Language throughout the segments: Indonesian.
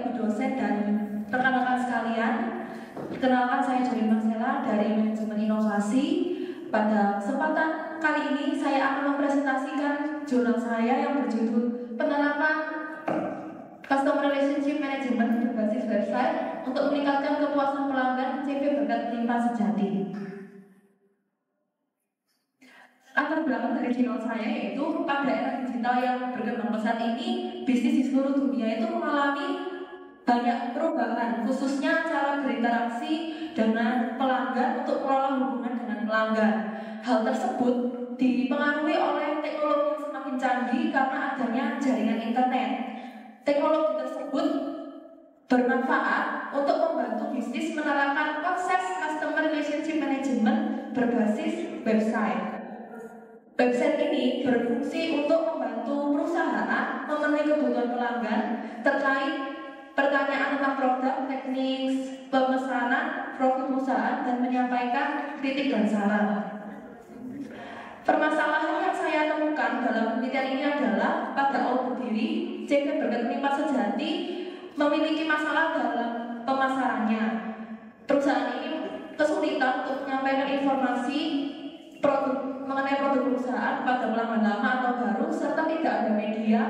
Ibu dosen dan rekan-rekan sekalian, kenalkan saya Joy Marcella dari Manajemen Inovasi. Pada kesempatan kali ini saya akan mempresentasikan jurnal saya yang berjudul Penerapan Customer Relationship Management berbasis website untuk meningkatkan kepuasan pelanggan CV berkat limpah sejati. Latar belakang dari jurnal saya yaitu pada era digital yang berkembang pesat ini, bisnis di seluruh dunia itu mengalami banyak perubahan, khususnya cara berinteraksi dengan pelanggan untuk mengelola hubungan dengan pelanggan. Hal tersebut dipengaruhi oleh teknologi yang semakin canggih karena adanya jaringan internet. Teknologi tersebut bermanfaat untuk membantu bisnis menerapkan konsep Customer Relationship Management berbasis website. Website ini berfungsi untuk membantu perusahaan memenuhi kebutuhan pelanggan terkait pertanyaan tentang produk, teknik, pemesanan, profil perusahaan, dan menyampaikan kritik dan saran. Permasalahan yang saya temukan dalam penelitian ini adalah pada awal berdiri, CV berkat limpah sejati memiliki masalah dalam pemasarannya. Perusahaan ini kesulitan untuk menyampaikan informasi mengenai produk perusahaan pada pelanggan lama atau baru, serta tidak ada media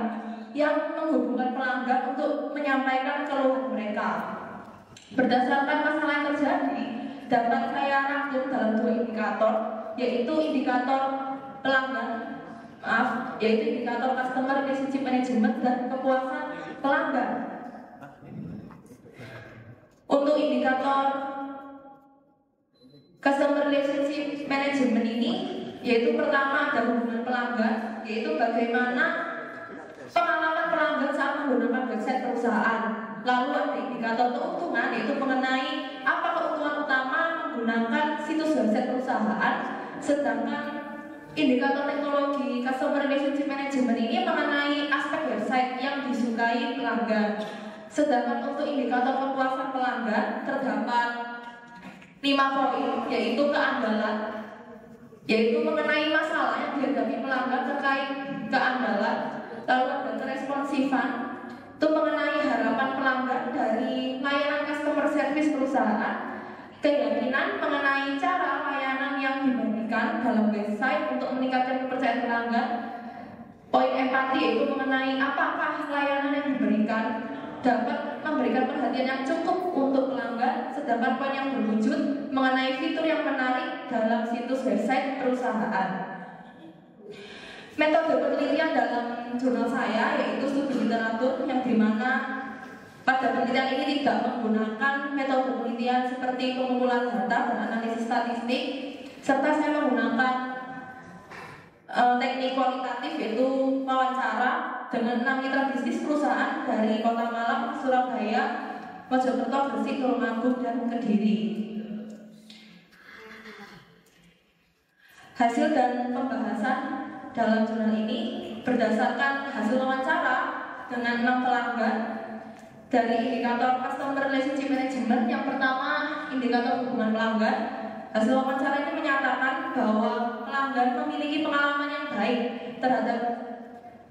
yang menghubungkan pelanggan untuk menyampaikan keluhan mereka. Berdasarkan masalah yang terjadi, dapat saya rangkum dalam dua indikator, yaitu indikator indikator Customer Relationship Management dan kepuasan pelanggan. Untuk indikator Customer Relationship Management ini, yaitu pertama ada hubungan pelanggan, yaitu bagaimana pengalaman pelanggan saat menggunakan website perusahaan. Lalu ada indikator keuntungan, yaitu mengenai apa keuntungan utama menggunakan situs website perusahaan. Sedangkan indikator teknologi Customer Relationship Management ini mengenai aspek website yang disukai pelanggan. Sedangkan untuk indikator kepuasan pelanggan terdapat 5 poin, yaitu keandalan, yaitu mengenai masalah yang dihadapi pelanggan terkait keandalan. Lalu ada keresponsifan, itu mengenai harapan pelanggan dari layanan customer service perusahaan. Keyakinan mengenai cara layanan yang diberikan dalam website untuk meningkatkan kepercayaan pelanggan. Poin empati, yaitu mengenai apakah layanan yang diberikan dapat memberikan perhatian yang cukup untuk pelanggan. Sedangkan poin yang berwujud mengenai fitur yang menarik dalam situs website perusahaan. Metode penelitian dalam jurnal saya yaitu studi literatur, yang dimana pada penelitian ini tidak menggunakan metode penelitian seperti pengumpulan data dan analisis statistik, serta saya menggunakan teknik kualitatif, yaitu wawancara dengan 6 mitra bisnis perusahaan dari Kota Malang, Surabaya, Mojokerto, Gresik, Tulungagung, dan Kediri. Hasil dan pembahasan dalam jurnal ini berdasarkan hasil wawancara dengan 6 pelanggan dari indikator Customer Relationship Management. Yang pertama, indikator hubungan pelanggan. Hasil wawancara ini menyatakan bahwa pelanggan memiliki pengalaman yang baik terhadap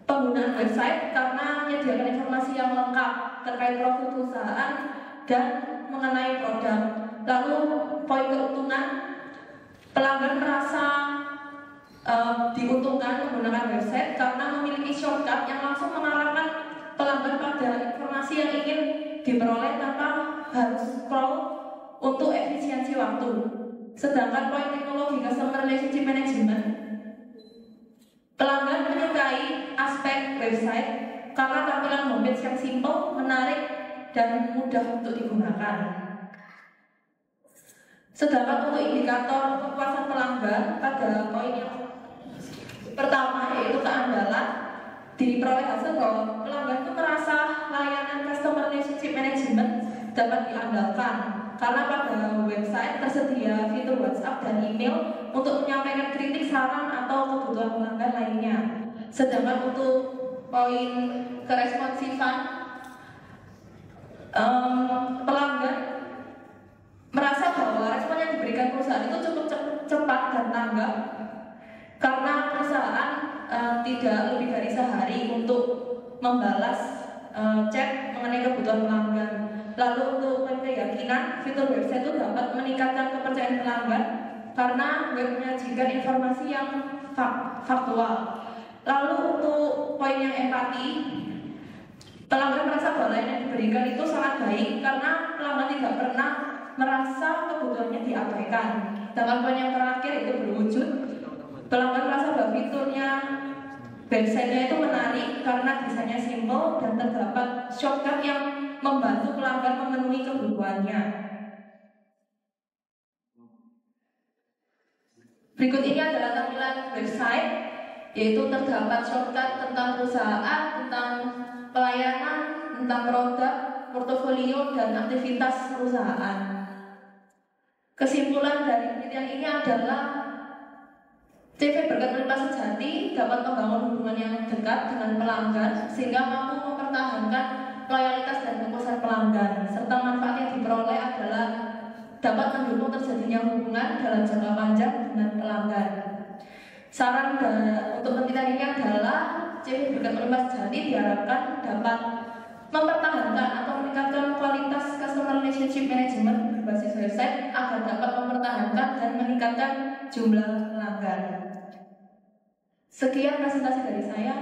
penggunaan website karena menyediakan informasi yang lengkap terkait profil perusahaan dan mengenai produk. Lalu poin keuntungan, pelanggan merasa diuntungkan menggunakan website karena memiliki shortcut yang langsung mengarahkan pelanggan pada informasi yang ingin diperoleh tanpa harus scroll untuk efisiensi waktu. Sedangkan poin teknologi Customer Relationship Management, pelanggan menyukai aspek website karena tampilan homepage yang simple, menarik, dan mudah untuk digunakan. Sedangkan untuk indikator kepuasan pelanggan pada poin yang pertama, yaitu keandalan, diperoleh hasil bahwa pelanggan itu merasa layanan Customer Relationship Management dapat diandalkan karena pada website tersedia fitur WhatsApp dan email untuk menyampaikan kritik, saran, atau kebutuhan pelanggan lainnya. Sedangkan untuk poin keresponsifan, pelanggan merasa bahwa respon yang diberikan perusahaan itu cukup cepat dan tanggap karena perusahaan tidak lebih dari sehari untuk membalas chat mengenai kebutuhan pelanggan. Lalu untuk keyakinan, fitur website itu dapat meningkatkan kepercayaan pelanggan karena web menyajikan informasi yang faktual. Lalu untuk poin yang empati, pelanggan merasa bahwa layanan yang diberikan itu sangat baik karena pelanggan tidak pernah merasa kebutuhannya diabaikan. Dengan poin yang terakhir itu berwujud, pelanggan merasa bahwa fiturnya website-nya itu menarik karena desainnya simple dan terdapat shortcut yang membantu pelanggan memenuhi kebutuhannya. Berikut ini adalah tampilan website, yaitu terdapat shortcut tentang perusahaan, tentang pelayanan, tentang produk, portofolio, dan aktivitas perusahaan. Kesimpulan dari penelitian ini adalah CV Berkat Melimpah Sejati dapat membangun hubungan yang dekat dengan pelanggan sehingga mampu mempertahankan loyalitas dan kepuasan pelanggan, serta manfaat yang diperoleh adalah dapat mendukung terjadinya hubungan dalam jangka panjang dengan pelanggan. Saran untuk penelitian ini adalah CV Berkat Melimpah Sejati diharapkan dapat mempertahankan atau meningkatkan kualitas customer relationship management berbasis website agar dapat mempertahankan dan meningkatkan jumlah pelanggan. Sekian presentasi dari saya.